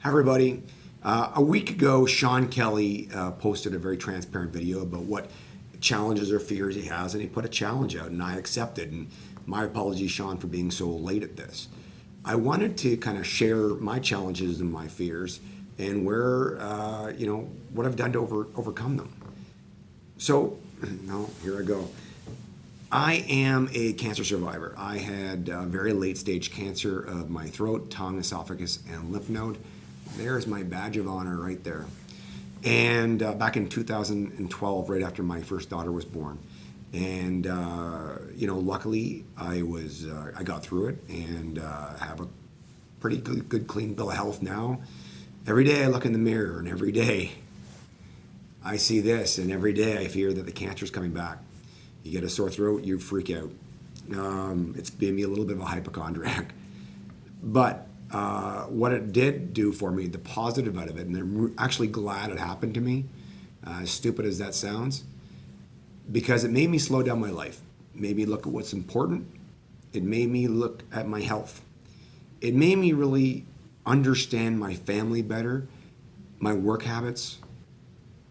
everybody. A week ago, Sean Kelly posted a very transparent video about what challenges or fears he has, and he put a challenge out, and I accepted. And my apologies, Sean, for being so late at this. I wanted to kind of share my challenges and my fears, and where what I've done to overcome them. So, now here I go. I am a cancer survivor. I had very late stage cancer of my throat, tongue, esophagus, and lymph node. There's my badge of honor right there. And back in 2012, right after my first daughter was born. And, luckily I got through it and have a pretty good, clean bill of health now. Every day I look in the mirror and every day I see this, and every day I fear that the cancer's coming back. You get a sore throat, you freak out. It's made me a little bit of a hypochondriac. But what it did do for me, the positive out of it, and I'm actually glad it happened to me, as stupid as that sounds, because it made me slow down my life. It made me look at what's important. It made me look at my health. It made me really understand my family better, my work habits,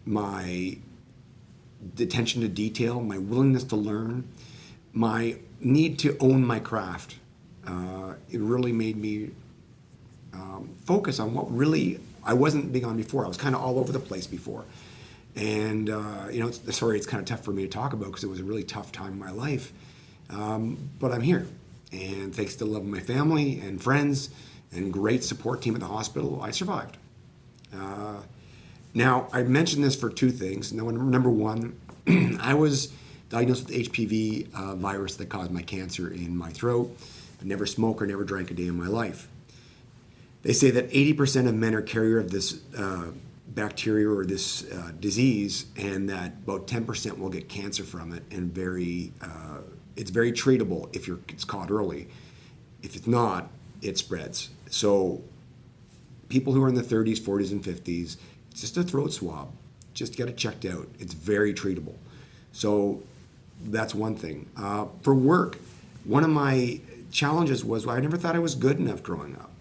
my attention to detail, my willingness to learn, my need to own my craft. It really made me focus on what really I wasn't big on before. I was kind of all over the place before. And, it's kind of tough for me to talk about because it was a really tough time in my life. But I'm here. And thanks to the love of my family and friends and great support team at the hospital, I survived. Now, I mentioned this for two things. Number one, I was diagnosed with HPV virus that caused my cancer in my throat. I never smoked or never drank a day in my life. They say that 80% of men are carrier of this bacteria or this disease, and that about 10% will get cancer from it, and it's very treatable if it's caught early. If it's not, it spreads. So people who are in the 30s, 40s, and 50s, it's just a throat swab. Just get it checked out. It's very treatable. So that's one thing. For work, one of my challenges was I never thought I was good enough growing up.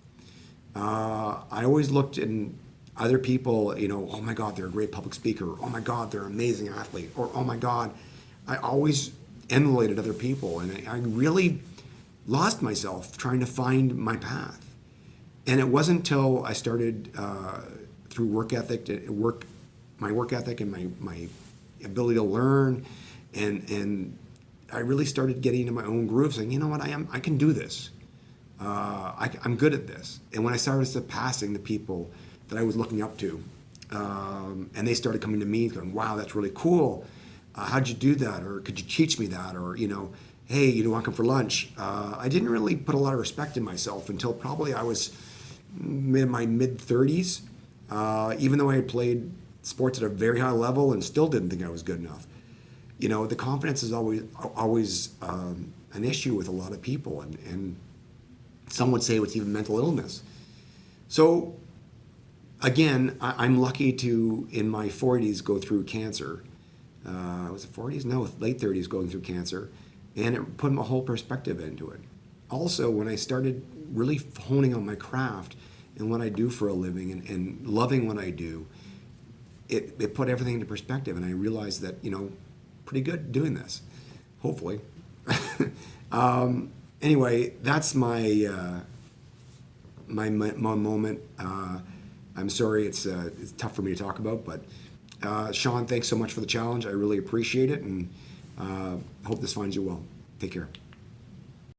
I always looked in other people, oh my God, they're a great public speaker. Oh my God, they're an amazing athlete. Or, oh my God, I always emulated other people. And I really lost myself trying to find my path. And it wasn't until I started through my work ethic and my ability to learn, and I really started getting into my own groove, saying, you know what, I can do this. I'm good at this. And when I started surpassing the people that I was looking up to, and they started coming to me going, wow, that's really cool. How'd you do that? Or could you teach me that? Or, hey, you want to come for lunch? I didn't really put a lot of respect in myself until probably I was in my mid-30s, even though I had played sports at a very high level and still didn't think I was good enough. The confidence is always an issue with a lot of people, and some would say it's even mental illness. So, again, I'm lucky to, in my 40s, go through cancer. Was it 40s? No, late 30s going through cancer. And it put a whole perspective into it. Also, when I started really honing on my craft and what I do for a living and loving what I do, it put everything into perspective. And I realized that, pretty good doing this, hopefully. Anyway, that's my moment. I'm sorry it's tough for me to talk about, but Sean, thanks so much for the challenge. I really appreciate it, and hope this finds you well. Take care.